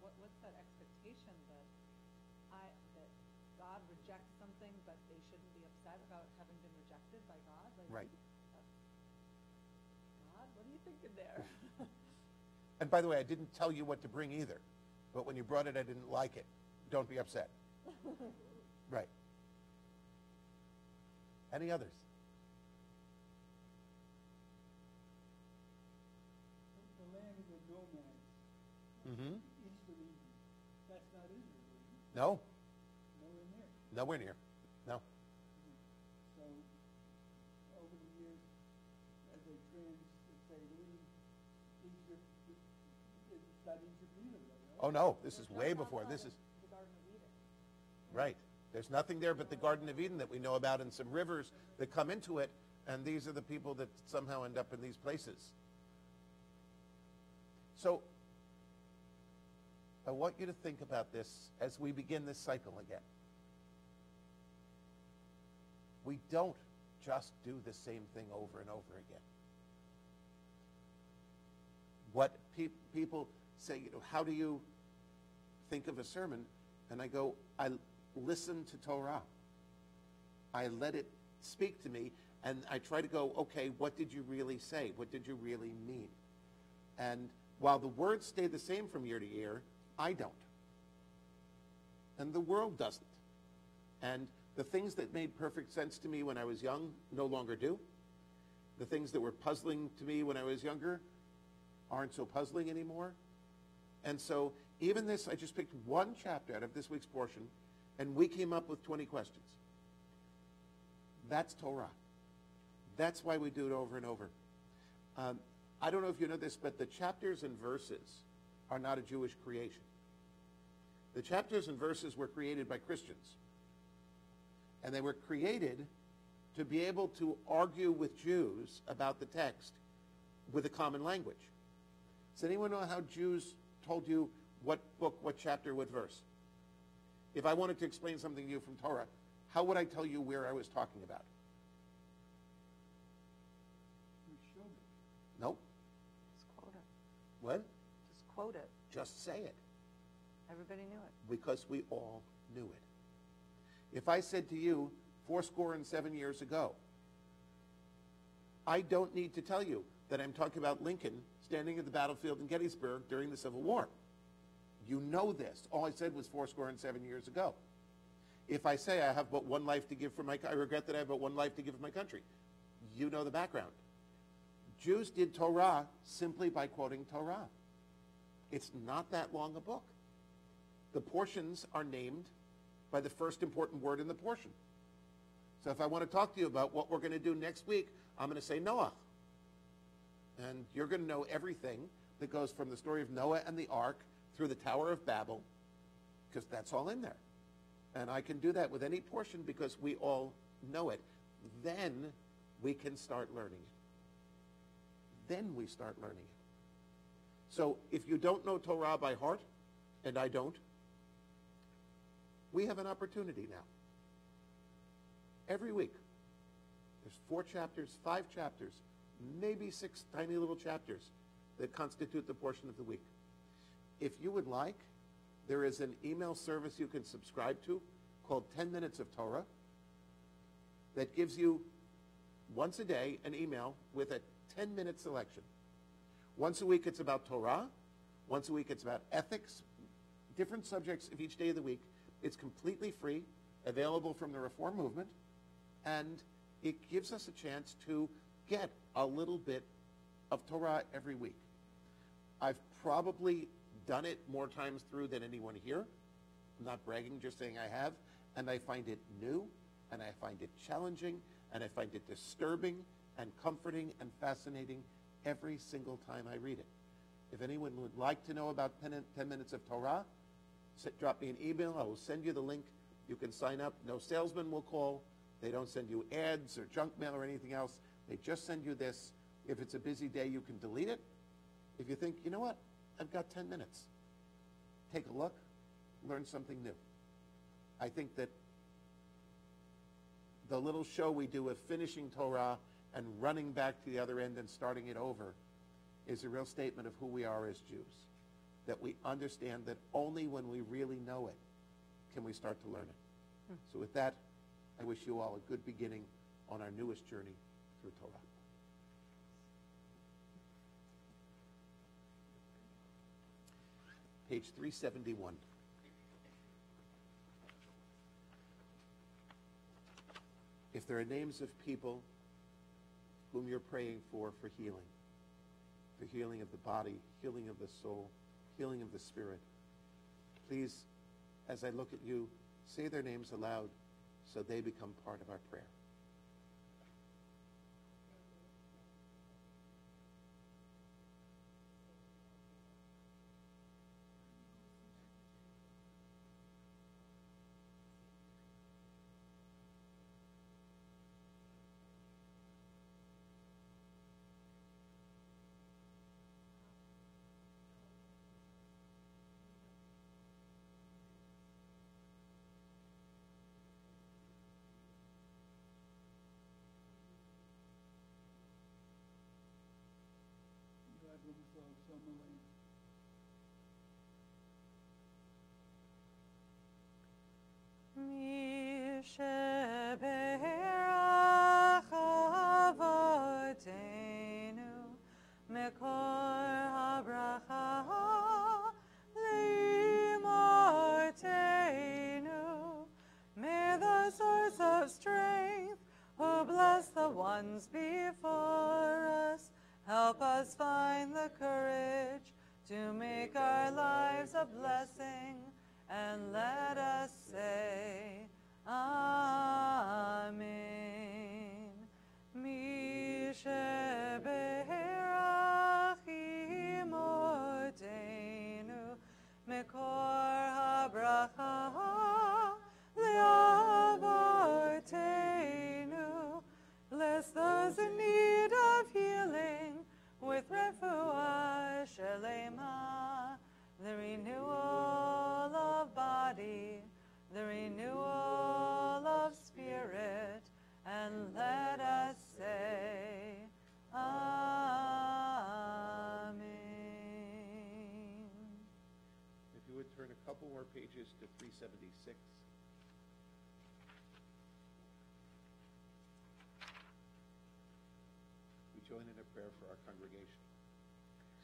What's that expectation that God rejects something, but they shouldn't be upset about having been rejected by God? Right. God, what are you thinking there? And by the way, I didn't tell you what to bring either. But when you brought it, I didn't like it. Don't be upset. Right. Any others? The land of the nomads, Mm-hmm. east of Eden, that's not Israel, is it? No, Nowhere near. nowhere near. No. So, over the years, as they leave Egypt, it's not Egypt either, right? Oh, no, this is way before. This is, The Garden of Eden. right. There's nothing there but the Garden of Eden that we know about and some rivers that come into it, and these are the people that somehow end up in these places. So, I want you to think about this as we begin this cycle again. We don't just do the same thing over and over again. What people say, how do you think of a sermon? And I go, I listen to Torah. I let it speak to me, and I try to go, okay, what did you really say? What did you really mean? And while the words stay the same from year to year, I don't. And the world doesn't. And the things that made perfect sense to me when I was young no longer do. The things that were puzzling to me when I was younger aren't so puzzling anymore. And so even this, I just picked one chapter out of this week's portion, and we came up with 20 questions. That's Torah. That's why we do it over and over. I don't know if you know this, but the chapters and verses are not a Jewish creation. The chapters and verses were created by Christians. And they were created to be able to argue with Jews about the text with a common language. Does anyone know how Jews told you what book, what chapter, what verse? If I wanted to explain something to you from Torah, how would I tell you where I was talking about? You showed it. Nope. Just quote it. What? Just quote it. Just say it. Everybody knew it. Because we all knew it. If I said to you, 77 years ago, I don't need to tell you that I'm talking about Lincoln standing at the battlefield in Gettysburg during the Civil War. You know this. All I said was 77 years ago. If I say I have but one life to give for I regret that I have but one life to give for my country, you know the background. Jews did Torah simply by quoting Torah. It's not that long a book. The portions are named by the first important word in the portion. So if I want to talk to you about what we're going to do next week, I'm going to say Noah. And you're going to know everything that goes from the story of Noah and the ark through the Tower of Babel, because that's all in there. And I can do that with any portion because we all know it. Then we can start learning it. Then we start learning it. So if you don't know Torah by heart, and I don't, we have an opportunity now. Every week, there's 4 chapters, 5 chapters, maybe 6 tiny little chapters that constitute the portion of the week. If you would like, there is an email service you can subscribe to called 10 Minutes of Torah that gives you once a day an email with a 10-minute selection. Once a week it's about Torah. Once a week it's about ethics, different subjects of each day of the week. It's completely free, available from the Reform movement, and it gives us a chance to get a little bit of Torah every week. I've probably done it more times through than anyone here. I'm not bragging, just saying I have. And I find it new, and I find it challenging, and I find it disturbing and comforting and fascinating every single time I read it. If anyone would like to know about 10 Minutes of Torah, drop me an email. I will send you the link. You can sign up. No salesman will call. They don't send you ads or junk mail or anything else. They just send you this. If it's a busy day, you can delete it. If you think, you know what, I've got 10 minutes. Take a look, learn something new. I think that the little show we do of finishing Torah and running back to the other end and starting it over is a real statement of who we are as Jews. That we understand that only when we really know it can we start to learn it. So with that, I wish you all a good beginning on our newest journey through Torah. Page 371. If there are names of people whom you're praying for healing of the body, healing of the soul, healing of the spirit, please, as I look at you, say their names aloud so they become part of our prayer. Mi sheberach avoteinu mekor habracha limorteinu. May the source of strength, who bless the ones before us, help us find the courage to make our lives a blessing, and let us say, Amen. Mi sheberach imotenu mekor habracha leavorteinu. Bless those in need of healing with refuah shelema, the renewal of body, the renewal of spirit, and let us say, Amen. If you would turn a couple more pages to 376. We join in a prayer for our congregation.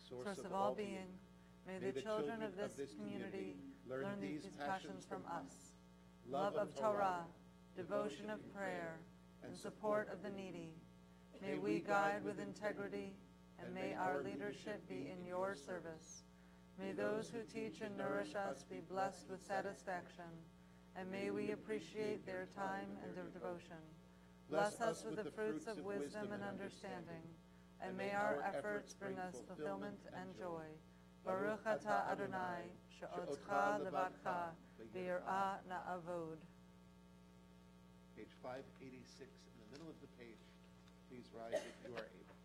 Source of all being, may the children of this community learn these passions from us: love of Torah, devotion of prayer, and support of the needy. May we guide with integrity, and may our leadership be in your service. May those who teach and nourish us be blessed with satisfaction, and may we appreciate their time and their devotion. Bless us with the fruits of wisdom and understanding, and may our efforts bring us fulfillment and joy. Baruch atah Adonai, she'otcha levadcha, v'yirah na'avod. Page 586, in the middle of the page. Please rise if you are able.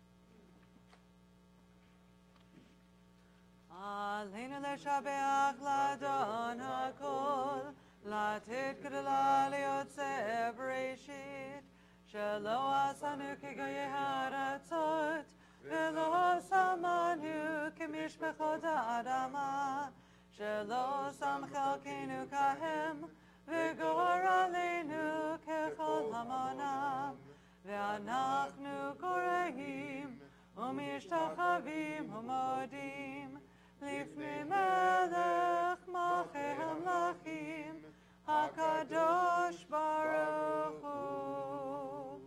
Aleinu leshabeach ladon hakol, latit gdula liyotzeh bereshit, shelo asanu k'goyei haratzot, v'lo samanu k'mishpachot ha'adama, shelo sam chalkenu kahem, v'gor aleinu kechol hamonam, ve'anachnu koreim, u'mishtachavim u'modim, לפני מלך מלכי המלכים, הקדוש ברוך הוא.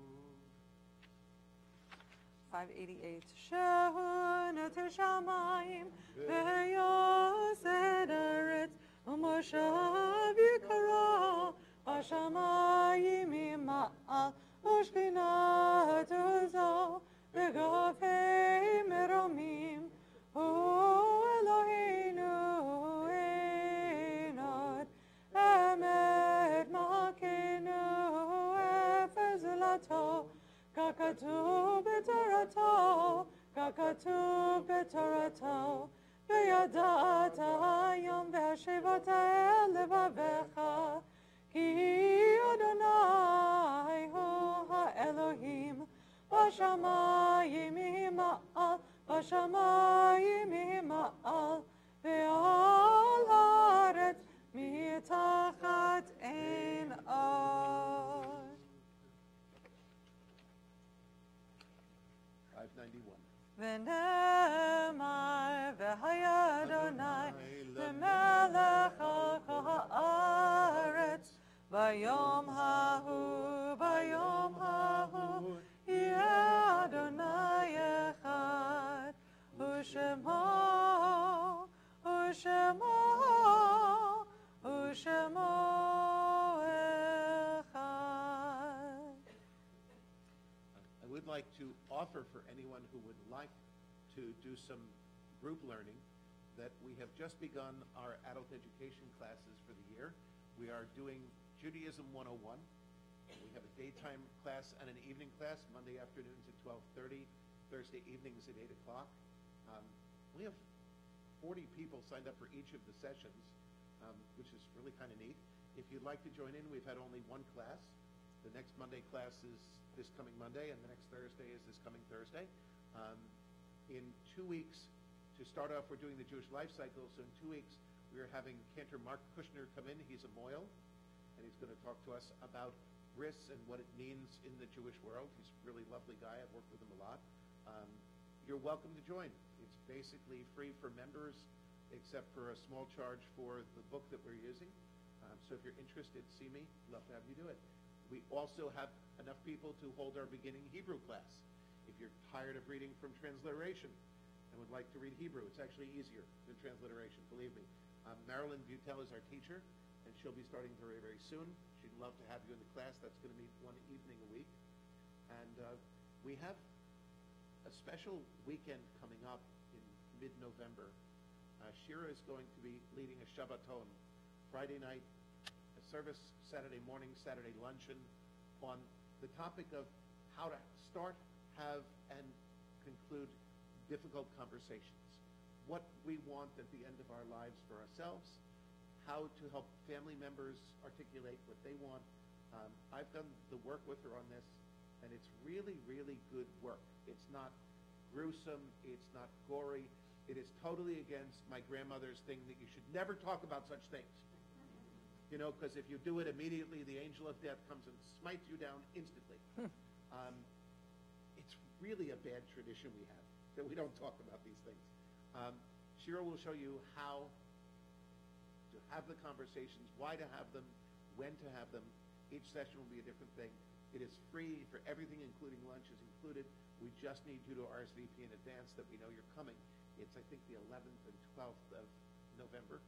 588. שהוא נטר שמיים ויוסד ארץ, ומושב יקרו בשמיים ממעל, ושכינתו זו בגופי מרומים. הוא אלוהינו אין עוד אמת מלכנו אפר זולתו, ככתוב בתורתו, ככתוב בתורתו, וידעת היום והשבת אל לבביך, כי אדוני הוא האלוהים בשמיים ממעל, בשמיים ממעל, ועל הארץ מתחת אין עוד. 591. ונאמר, והיה אדוני למלך על כל הארץ, ביום ההוא, ביום ההוא, יהיה אדוני אחד, ושמו, ושמו, ושמו אחד. I would like to offer for anyone who would like to do some group learning that we have just begun our adult education classes for the year. We are doing Judaism 101. We have a daytime class and an evening class, Monday afternoons at 12:30, Thursday evenings at 8 o'clock. We have 40 people signed up for each of the sessions, which is really kind of neat. If you'd like to join in, we've had only one class. The next Monday class is this coming Monday, and the next Thursday is this coming Thursday. In 2 weeks, to start off, we're doing the Jewish life cycle, so in 2 weeks, we are having Cantor Mark Kushner come in. He's a Moyle, and he's going to talk to us about bris and what it means in the Jewish world. He's a really lovely guy. I've worked with him a lot. You're welcome to join. It's basically free for members, except for a small charge for the book that we're using. So if you're interested, see me. Love to have you do it. We also have enough people to hold our beginning Hebrew class. If you're tired of reading from transliteration and would like to read Hebrew, it's actually easier than transliteration, believe me. Marilyn Butel is our teacher, and she'll be starting very, very soon. She'd love to have you in the class. That's going to meet one evening a week. And we have a special weekend coming up in mid-November. Shira is going to be leading a Shabbaton Friday night, a service Saturday morning, Saturday luncheon, on the topic of how to start, have, and conclude difficult conversations. What we want at the end of our lives for ourselves, how to help family members articulate what they want. I've done the work with her on this, and it's really, really good work. It's not gruesome, it's not gory. It is totally against my grandmother's thing that you should never talk about such things. You know, because if you do it immediately, the angel of death comes and smites you down instantly. It's really a bad tradition we have, that we don't talk about these things. Shira will show you how to have the conversations, why to have them, when to have them. Each session will be a different thing. It is free for everything, including lunch is included. We just need you to RSVP in advance that we know you're coming. It's, I think, the 11th and 12th of November,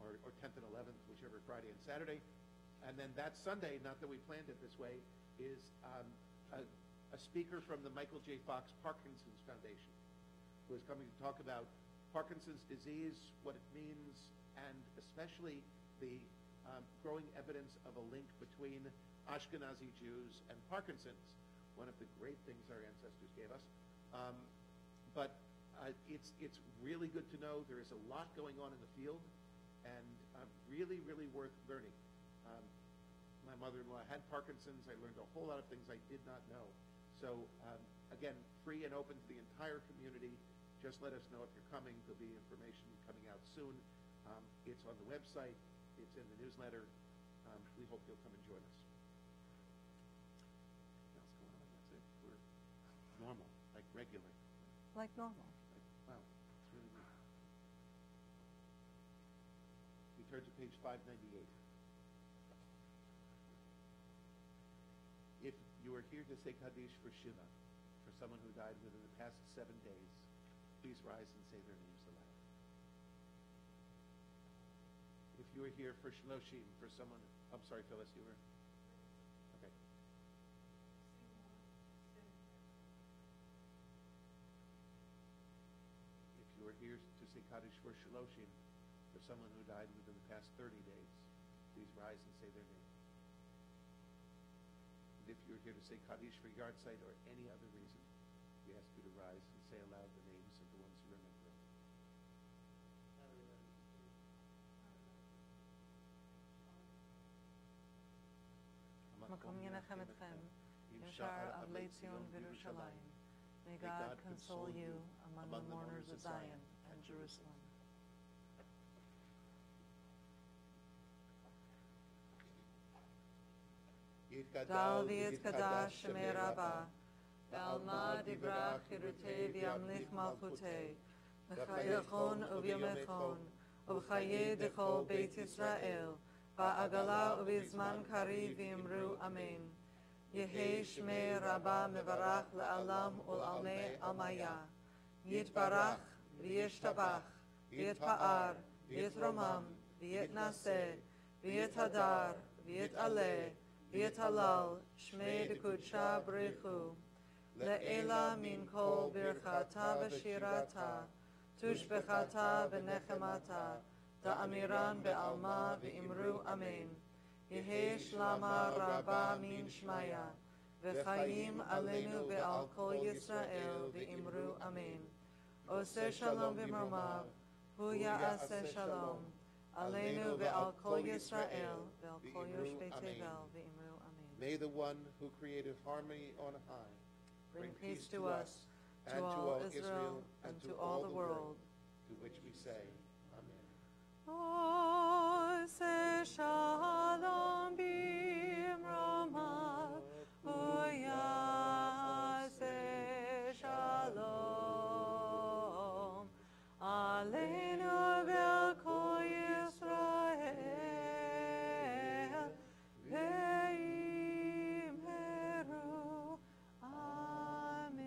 or 10th and 11th, whichever Friday and Saturday. And then that Sunday, not that we planned it this way, is a speaker from the Michael J. Fox Parkinson's Foundation, who is coming to talk about Parkinson's disease, what it means, and especially the growing evidence of a link between Ashkenazi Jews and Parkinson's, one of the great things our ancestors gave us. But it's really good to know there is a lot going on in the field, and really, really worth learning. My mother-in-law had Parkinson's. I learned a whole lot of things I did not know. So again, free and open to the entire community. Just let us know if you're coming. There'll be information coming out soon. It's on the website. It's in the newsletter. We hope you'll come and join us. Nothing else going on. That's it. We're normal, like regular. Like normal. Wow, it's really neat. We turn to page 598. If you are here to say Kaddish for Shiva, for someone who died within the past 7 days, please rise and say their names aloud. If you are here for Shloshim, for someone, I'm sorry, Phyllis, you were? Okay. If you are here to say Kaddish for Shloshim, for someone who died within the past 30 days, please rise and say their name. And if you are here to say Kaddish for Yartzeit or any other reason, we ask you to rise and say aloud the names of the ones you remember. מקום ינחם אתכם, עם שאר אבלי ציון וירושלים. May God console you among the mourners of Zion and Jerusalem. Dal v'yitkadash shemei Rabbah, Alma divrach chirutei v'yamlich malchutei, v'chayachon u'vyomechon, u'v'chayei dechol Beit Yisrael, v'agala u'v'zman kari v'imru amen. Yehei shmei Rabbah mevarach le'alam ul'almei almaya. Yitbarach v'yishtabach, v'yitpa'ar, v'yitromam, v'yitnaseh, v'yithadar, v'yitaleh, v'yitalal, shmei d'kudsha b'richu. Le'ela min kol birchata v'shirata, tushbechata v'nechemata, ta'amiran be'alma v'imru amen. Yehei shlama rabba min shmaya, v'chayim alenu ve'al kol Yisrael v'imru amen. Oseh shalom v'mromav, hu ya'aseh shalom, alenu ve'al kol Yisrael ve'al kol yoshvei tevel v'imru amen. May the one who created harmony on high Bring peace to us, to all Israel, and to all the world. To which we say, Amen. Oseh shalom b'mromav, hu ya'aseh shalom, alenu ve'al kol Yisrael, ve'imheru. Amen.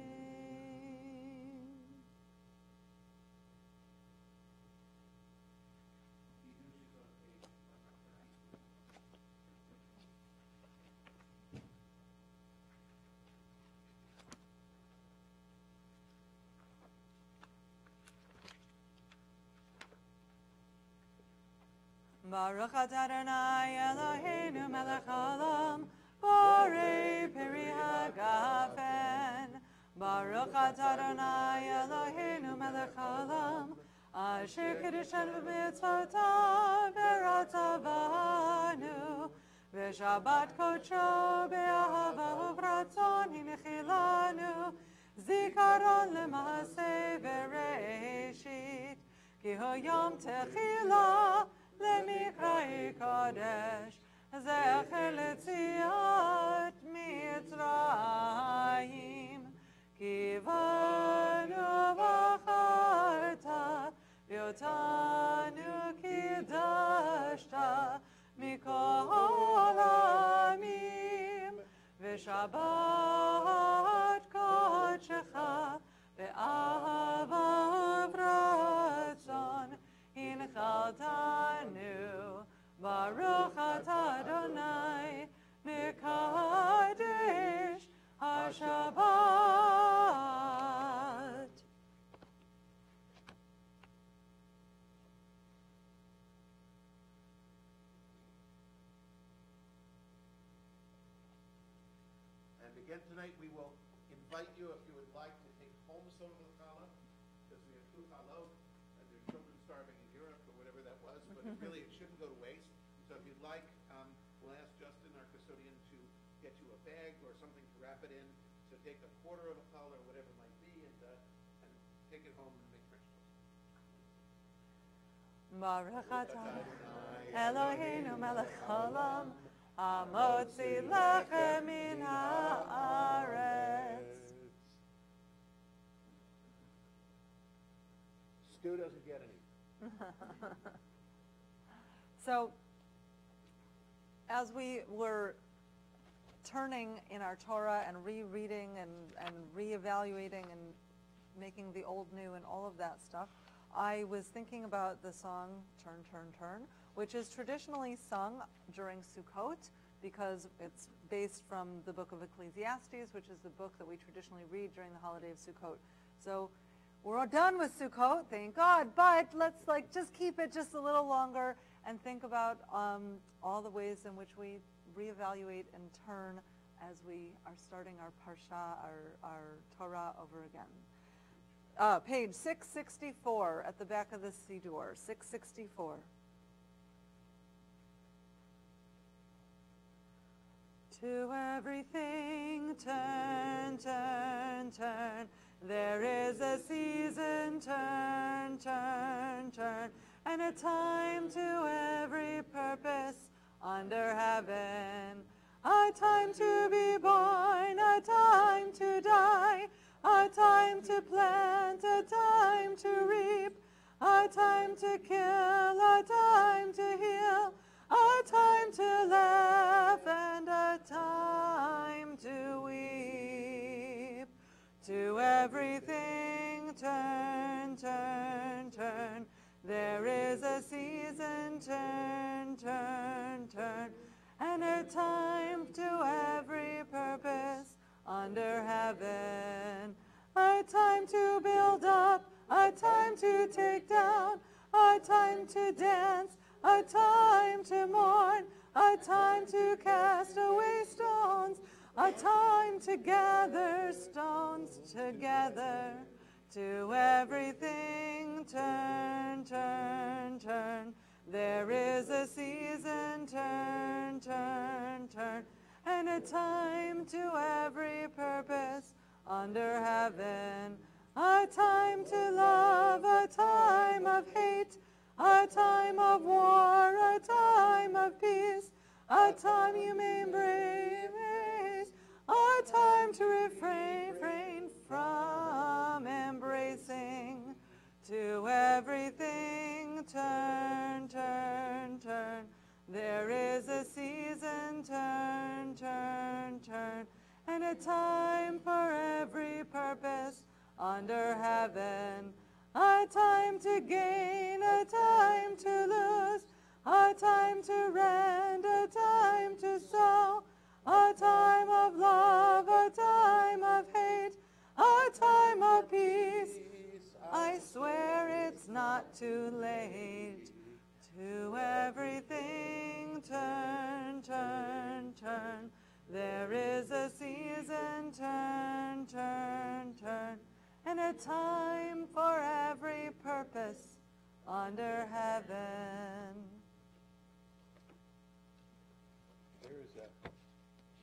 Baruch atah Adonai Eloheinu melech haolam, borei peri hagafen. Baruch atah Adonai Eloheinu melech haolam, asher kiddushanu b'mitzvotav v'ratzavanu, v'shabbat kodsho be'ahava u'vratzon hinechilanu, zikaron lema'aseh v'reishit, ki hu yom techila למקראי קודש, זכר לציאת מצרים, כי בנו בחרת, ואותנו קידשת מכל העמים, ושבת קודשך באהבה וברצון, הנחלתנו, ברוך אתה אדוני, מקדש השבת. again tonight, we will invite you, if you would like, to take home some of the challah, because we have 2 challah, and there's children starving in Europe, or whatever that was, but it shouldn't go to waste. So if you'd like, we'll ask Justin, our custodian, to get you a bag or something to wrap it in. So take a quarter of a challah, or whatever it might be, and take it home and make fresh toast. Baruch atah Eloheinu melech haolam, hamotzi lechem min haaretz. Stu doesn't get any. So, as we were turning in our Torah and rereading and reevaluating and making the old new and all of that stuff, I was thinking about the song Turn, Turn, Turn, which is traditionally sung during Sukkot because it's based from the book of Ecclesiastes, which is the book that we traditionally read during the holiday of Sukkot. So we're all done with Sukkot, thank God, but let's just keep it just a little longer and think about all the ways in which we reevaluate and turn as we are starting our Parsha, our Torah over again. Page 664 at the back of the Siddur, 664. To everything turn, turn, turn. There is a season, turn, turn, turn. And a time to every purpose under heaven. A time to be born, a time to die. A time to plant, a time to reap, a time to kill, a time to heal, a time to laugh, and a time to weep. To everything turn, turn, turn. There is a season, turn, turn, turn, and a time to every purpose under heaven. A time to build up, a time to take down, a time to dance, a time to mourn, a time to cast away stones, a time to gather stones together. To everything turn, turn, turn. There is a season, turn, turn, turn, and a time to every purpose under heaven. A time to love, a time of hate, a time of war, a time of peace, a time you may embrace, a time to refrain from embracing. To everything turn, turn, turn. There is a season, turn, turn, turn, and a time for every purpose under heaven. A time to gain, a time to lose, a time to rend, a time to sow, a time of love, a time of hate, a time of peace. I swear it's not too late. To everything turn, turn, turn. There is a season, turn, turn, turn, and a time for every purpose under heaven. There is a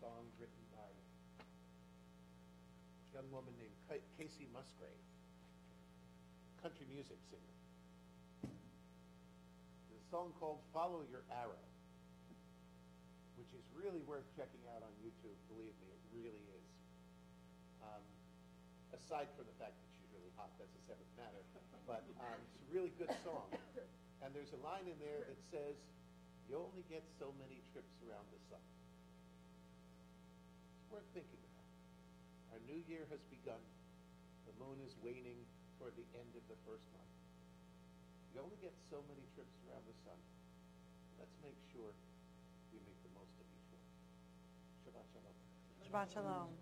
song written by a young woman named Casey Musgrave, country music singer. There's a song called Follow Your Arrow, which is really worth checking out on YouTube. Believe me, it really is. Aside from the fact that she's really hot, that's a separate matter. But it's a really good song. And there's a line in there that says, you only get so many trips around the sun. It's worth thinking about. Our new year has begun. The moon is waning toward the end of the first month. You only get so many trips around the sun. Let's make sure we make the most of each one. Shabbat shalom. Shabbat shalom.